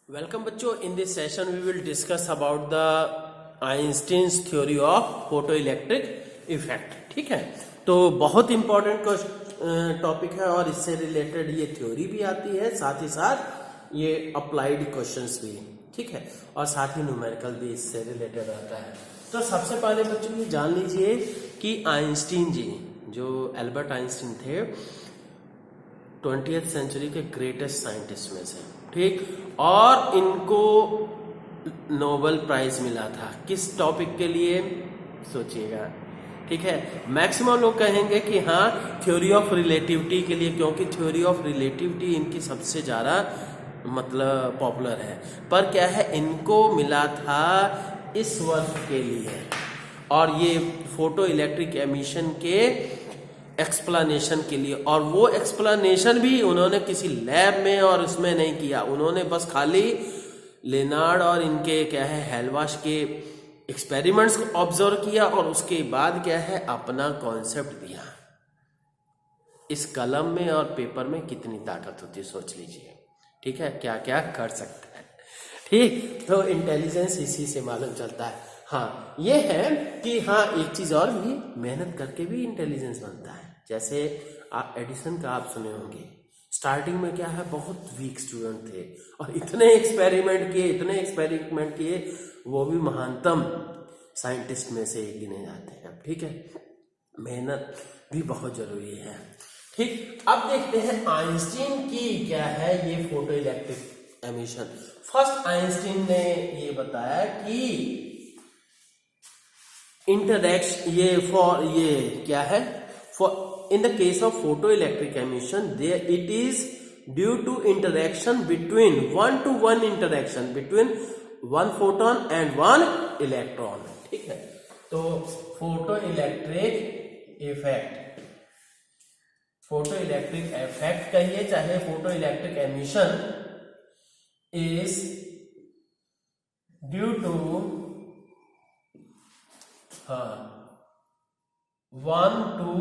Welcome बच्चों, in this session we will discuss about the Einstein's theory of photo electric effect. ठीक है, तो बहुत इंपॉर्टेंट टॉपिक है और इससे रिलेटेड ये थ्योरी भी आती है, साथ ही साथ ये अप्लाइड क्वेश्चंस भी। ठीक है, और साथ ही न्यूमेरिकल भी इससे रिलेटेड आता है। तो सबसे पहले बच्चों ये जान लीजिए कि आइंस्टीन जी, जो एल्बर्ट आइंस्टीन थे, 20th सेंचुरी के ग्रेटेस्ट साइंटिस्ट में से, ठीक, और इनको नोबेल प्राइज मिला था किस टॉपिक के लिए, सोचिएगा। ठीक है, मैक्सिमम लोग कहेंगे कि हाँ थ्योरी ऑफ रिलेटिविटी के लिए, क्योंकि थ्योरी ऑफ रिलेटिविटी इनकी सबसे ज़्यादा मतलब पॉपुलर है। पर क्या है, इनको मिला था इस वर्क के लिए, और ये फोटो इलेक्ट्रिक एमिशन के एक्सप्लेनेशन के लिए। और वो एक्सप्लेनेशन भी उन्होंने किसी लैब में और उसमें नहीं किया, उन्होंने बस खाली लेनार्ड और इनके क्या है हेलवाश के एक्सपेरिमेंट्स को ऑब्जर्व किया और उसके बाद क्या है अपना कॉन्सेप्ट दिया। इस कलम में और पेपर में कितनी ताकत होती है सोच लीजिए। ठीक है, क्या क्या कर सकता है। ठीक, तो इंटेलिजेंस इसी से मालूम चलता है। हाँ, ये है कि हाँ एक चीज और भी, मेहनत करके भी इंटेलिजेंस बनता है। जैसे एडिसन का आप सुने होंगे, स्टार्टिंग में क्या है बहुत वीक स्टूडेंट थे और इतने एक्सपेरिमेंट किए, वो भी महानतम साइंटिस्ट में से एक गिने जाते हैं। ठीक है, मेहनत भी बहुत जरूरी है। ठीक, अब देखते हैं आइंस्टीन की क्या है ये photo electric emission. First Einstein ने ये बताया कि इंटरैक्शन ये क्या है, for in the case of photoelectric emission it is due to interaction between one-to-one interaction between one photon and one electron। ठीक है, तो फोटोइलेक्ट्रिक इफेक्ट कहिए चाहे photoelectric emission is due to one to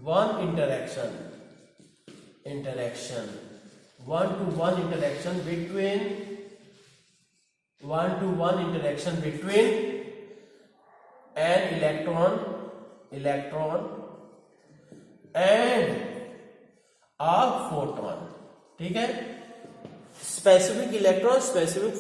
one interaction between an electron and a photon। ठीक है, specific electron specific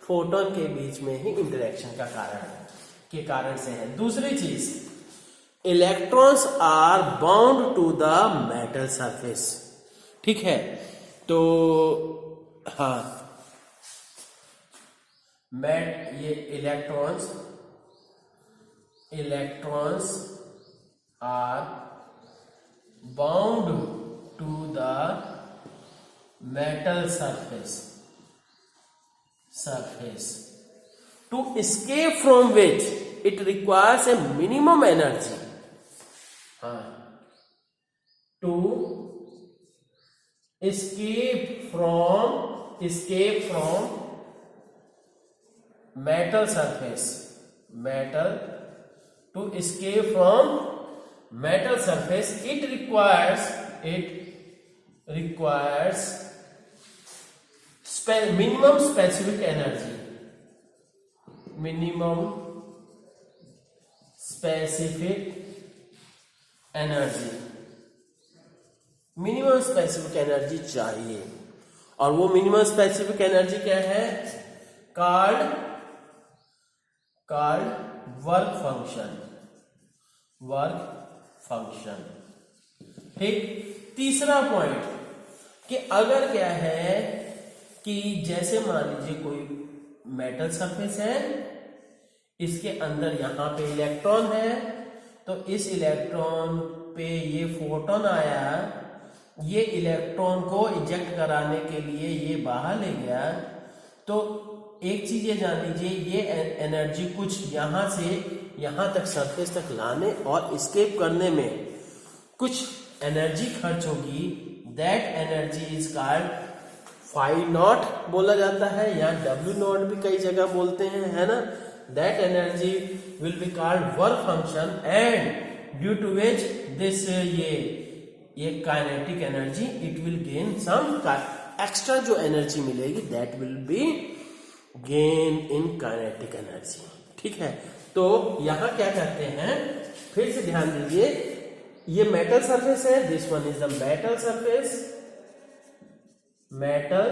photon के बीच में ही interaction के कारण से है। दूसरी चीज, electrons are bound to the metal surface. ठीक है, तो हाँ ये electrons are bound to the metal surface to escape from which it requires a minimum energy to escape from metal surface it requires minimum specific energy चाहिए। और वो minimum specific energy क्या है, कॉल्ड वर्क फंक्शन। ठीक, तीसरा point कि अगर क्या है कि जैसे मान लीजिए कोई मेटल सरफेस है, इसके अंदर यहां पे इलेक्ट्रॉन है, तो इस इलेक्ट्रॉन पे ये फोटोन आया, ये इलेक्ट्रॉन को इजेक्ट कराने के लिए ये बाहर ले गया। तो एक चीज ये जान लीजिए, ये एनर्जी कुछ यहां से यहां तक सरफेस तक लाने और एस्केप करने में कुछ एनर्जी खर्च होगी। That energy is called phi naught बोला जाता है, या डब्ल्यू नॉट भी कई जगह बोलते हैं, है ना। That energy will be called work function and due to which this ये kinetic energy it will gain some extra जो एनर्जी मिलेगी that will be gain in kinetic energy. ठीक है, तो यहां क्या कहते हैं, फिर से ध्यान दीजिए, ये मेटल सरफेस है, this one is the metal surface, metal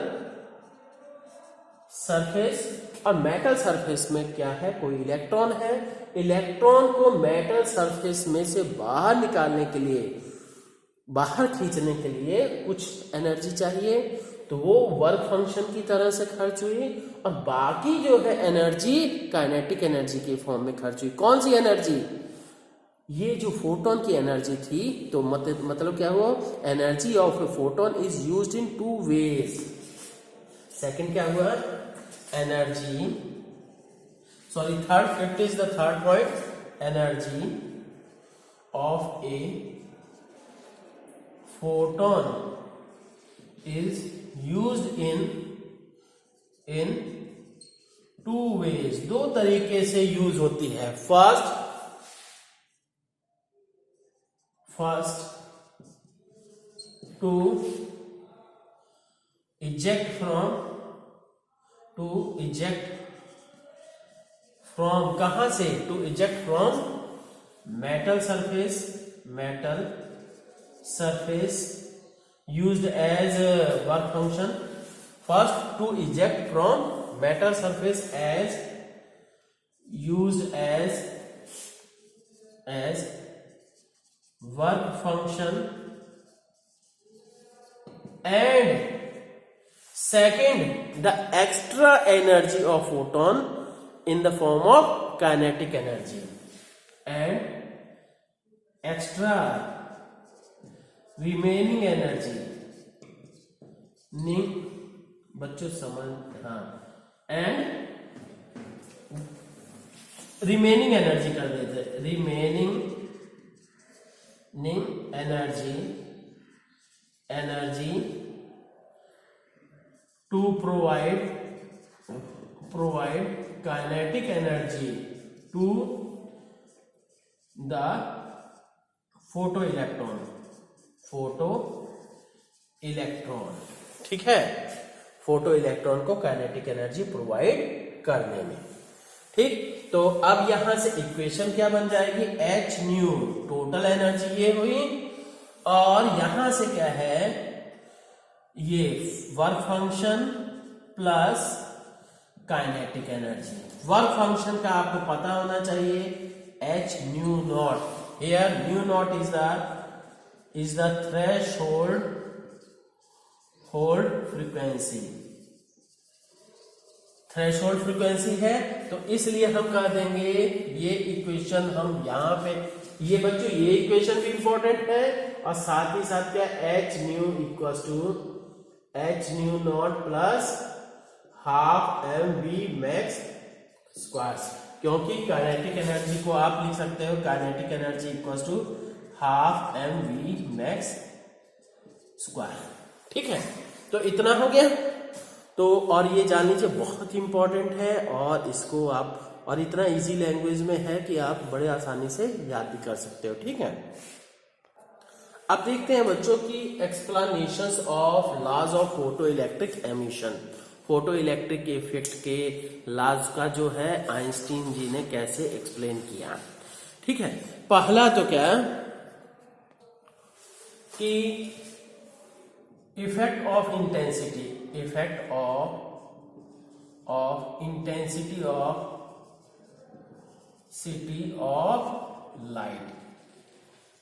surface, और मेटल सरफेस में क्या है, कोई इलेक्ट्रॉन है। इलेक्ट्रॉन को मेटल सरफेस में से बाहर निकालने के लिए, बाहर खींचने के लिए कुछ एनर्जी चाहिए, तो वो वर्क फंक्शन की तरह से खर्च हुई, और बाकी जो है एनर्जी काइनेटिक एनर्जी के फॉर्म में खर्च हुई। कौन सी एनर्जी, ये जो फोटोन की एनर्जी थी, तो मतलब क्या हुआ, energy of a photon is used in 2 ways. Second क्या हुआ, energy, sorry third, it is the third point, energy of a photon is used in 2 ways, 2 तरीके से यूज होती है। फर्स्ट टू इजेक्ट फ्रॉम कहां से, to eject from metal surface used as a work function. First, to eject from metal surface as used as work function, and second, the extra energy of photon in the form of kinetic energy, and extra remaining energy, बच्चों समझ, हाँ, and remaining energy कर देते, remaining energy to provide kinetic energy to the photo electron. ठीक है, photo electron को kinetic energy provide करने में। ठीक, तो अब यहां से इक्वेशन क्या बन जाएगी, एच न्यू, टोटल एनर्जी ये हुई, और यहां से क्या है, ये work function plus kinetic energy. Work function का आपको पता होना चाहिए, H nu not, here new not is the threshold frequency, threshold frequency है, तो इसलिए हम कह देंगे ये इक्वेशन हम यहां पे, ये बच्चों ये इक्वेशन भी इंपॉर्टेंट है, और साथ ही साथ क्या, h nu equals to H nu naught plus half m v max square, क्योंकि काइनेटिक एनर्जी को आप लिख सकते हो, kinetic energy equals to half m v max square. ठीक है, तो इतना हो गया, तो और ये जान लीजिए बहुत इंपॉर्टेंट है, और इसको आप, और इतना इजी लैंग्वेज में है कि आप बड़े आसानी से याद भी कर सकते हो। ठीक है, अब देखते हैं बच्चों की explanations of laws of photo electric emission. Photo electric effect के लॉज का जो है आइंस्टीन जी ने कैसे एक्सप्लेन किया। ठीक है, पहला तो क्या कि effect of intensity, effect of intensity of light.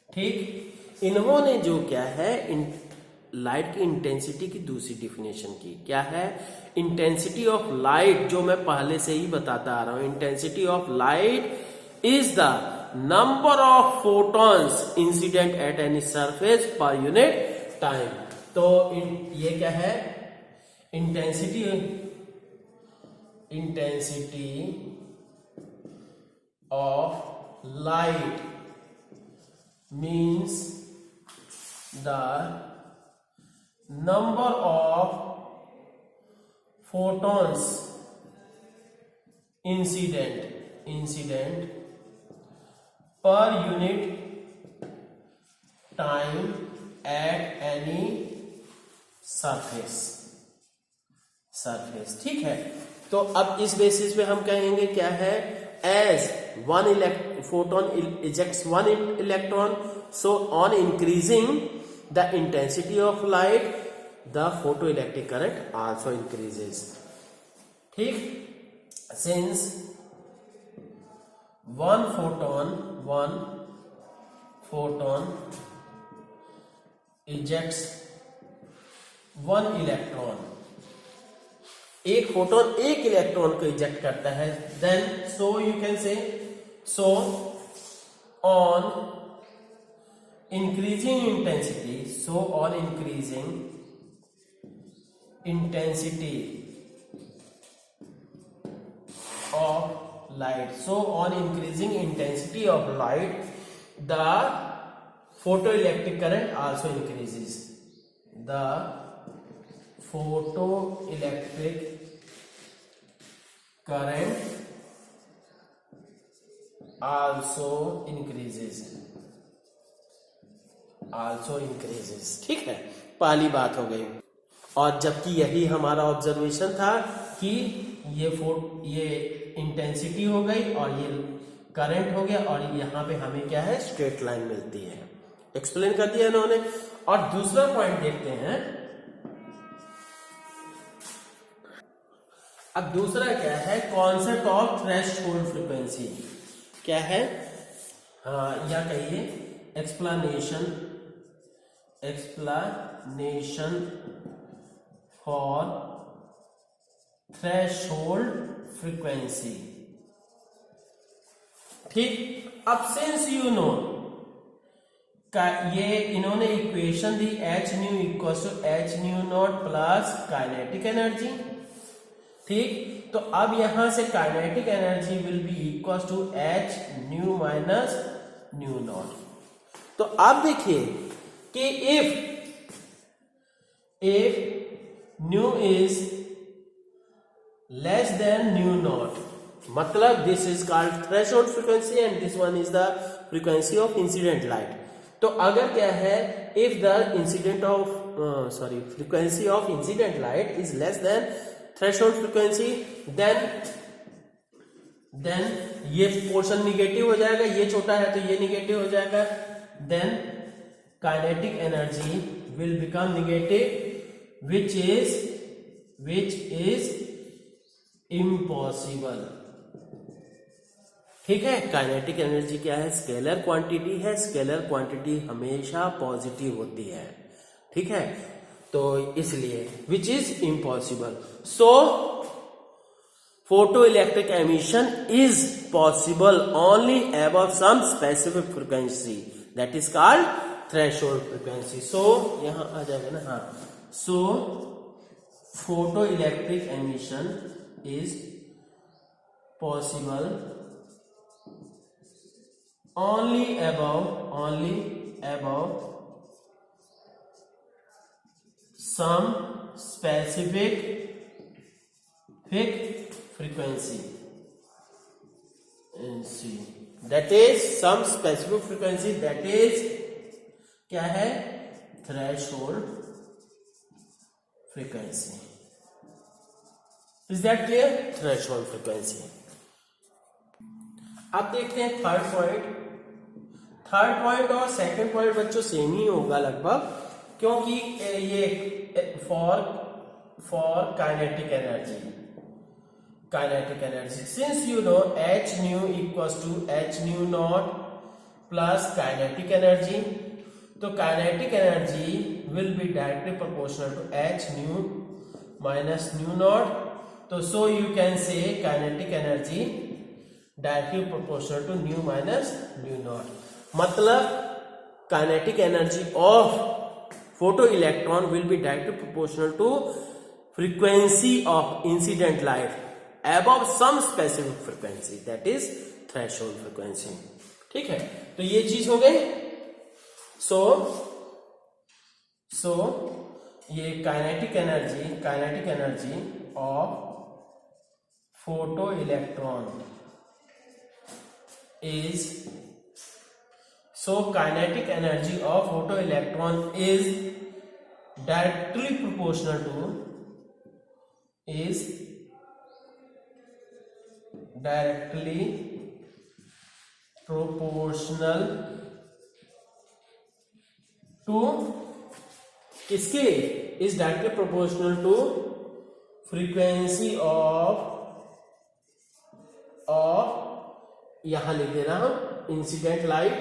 ठीक, इन्होंने जो क्या है, लाइट की इंटेंसिटी की दूसरी डिफिनेशन की, क्या है, इंटेंसिटी ऑफ लाइट, जो मैं पहले से ही बताता आ रहा हूं, intensity of light is the number of photons incident at any surface per unit time. तो ये क्या है, intensity of light means the number of photons incident per unit time at any surface। Surface. ठीक है, तो अब इस basis पे हम कहेंगे क्या है, as one photon ejects one electron, so on increasing the intensity of light the photoelectric current also increases. ठीक, since one photon ejects one electron, एक फोटोन एक इलेक्ट्रॉन को इजेक्ट करता है, then so you can say, so on increasing intensity, so on increasing intensity of light, so on increasing intensity of light the photoelectric current also increases, the photoelectric current also increases। ठीक है, पहली बात हो गई। और जबकि यही हमारा ऑब्जर्वेशन था कि ये इंटेंसिटी हो गई और ये करंट हो गया, और यहां पे हमें क्या है, स्ट्रेट लाइन मिलती है। एक्सप्लेन कर दिया इन्होंने। और दूसरा पॉइंट देखते हैं। अब दूसरा क्या है, कॉन्सेप्ट ऑफ थ्रेशोल्ड फ्रीक्वेंसी क्या है, हाँ या कहिए एक्सप्लेनेशन फॉर थ्रेशोल्ड फ्रीक्वेंसी। ठीक, अब सिंस यू नो का ये इन्होंने इक्वेशन दी, h nu equal to H nu naught plus kinetic energy. ठीक, तो अब यहां से kinetic energy will be equal to H nu minus nu naught. तो अब देखिए कि if nu is less than nu naught, मतलब this is called threshold frequency and this one is the frequency of incident light। तो अगर क्या है, if the frequency of incident light is less than threshold frequency, then ये portion negative हो जाएगा, ये छोटा है तो ये निगेटिव हो जाएगा, then kinetic energy will become negative, which is impossible. ठीक है, काइनेटिक एनर्जी क्या है, स्केलर क्वांटिटी है, स्केलर क्वांटिटी हमेशा पॉजिटिव होती है। ठीक है, तो इसलिए which is impossible, so photo electric emission is possible only above some specific frequency, that is called threshold frequency. So यहां आ जाएगा ना, हाँ, so photo electric emission is possible only above some specific frequency, and see that is some specific frequency, that is क्या है, threshold frequency। Is that clear? Threshold frequency। अब देखते हैं थर्ड पॉइंट और सेकंड पॉइंट बच्चों same ही होगा लगभग, क्योंकि ये for kinetic energy since you know H nu equals to H nu naught plus kinetic energy, तो kinetic energy will be directly proportional to H nu minus nu naught. तो so you can say kinetic energy directly proportional to nu minus nu naught, मतलब kinetic energy of photo electron will be directly proportional to frequency of incident light above some specific frequency, that is threshold frequency। ठीक है, तो ये चीज हो गई। सो ये kinetic energy of photo electron is, so kinetic energy of photoelectron is directly proportional to is directly proportional to किसके? is directly proportional to frequency of यहां लिख दे रहा हूं incident light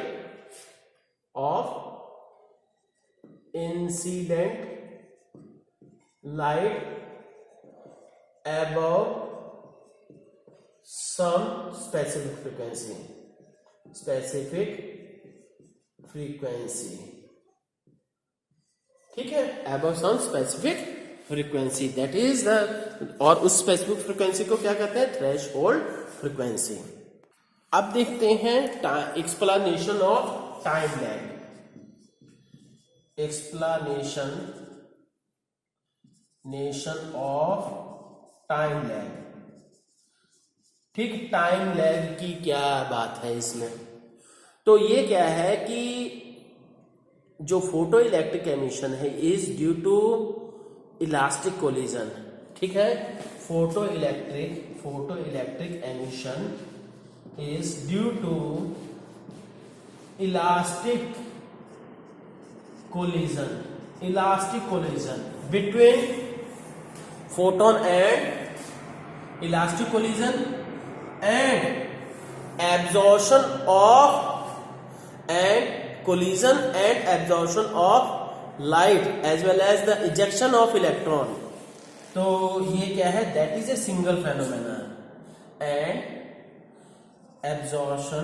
above some specific frequency ठीक है, above some specific frequency, that is the, और उस specific frequency को क्या कहते हैं? threshold frequency। अब देखते हैं explanation of time lag। explanation of time lag. ठीक, टाइम लैग की क्या बात है इसमें? तो ये क्या है कि जो फोटो इलेक्ट्रिक एमिशन है is due to elastic collision. ठीक है, photo electric emission is due to elastic collision between photon and elastic collision and absorption of light as well as the ejection of electron। तो ये क्या है? that is a single phenomenon and absorption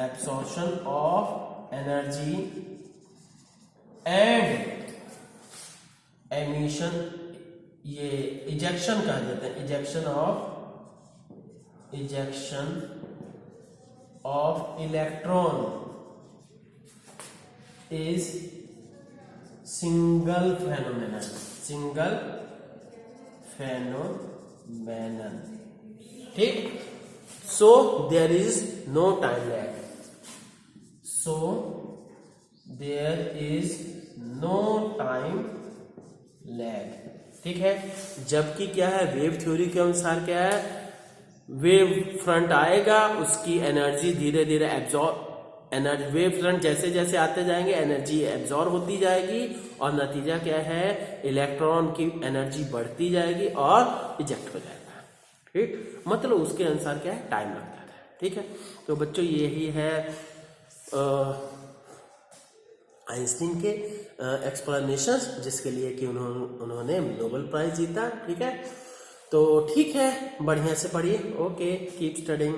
absorption of energy and emission, ये ejection कह देते हैं, ejection of electron is single phenomenon। ठीक, so there is no time lag, there is no time lag। ठीक है, जबकि क्या है? वेव थ्योरी के अनुसार क्या है? वेव फ्रंट आएगा, उसकी एनर्जी धीरे धीरे वेव फ्रंट जैसे जैसे आते जाएंगे एनर्जी एब्जॉर्ब होती जाएगी और नतीजा क्या है? इलेक्ट्रॉन की एनर्जी बढ़ती जाएगी और इजेक्ट हो जाएगा। ठीक, मतलब उसके अनुसार क्या है? टाइम लगता है। ठीक है, तो बच्चों यही है आइंस्टीन के एक्सप्लेनेशंस, जिसके लिए कि उन्होंने नोबेल प्राइज जीता। ठीक है, तो ठीक है, बढ़िया से पढ़िए। Okay, keep studying.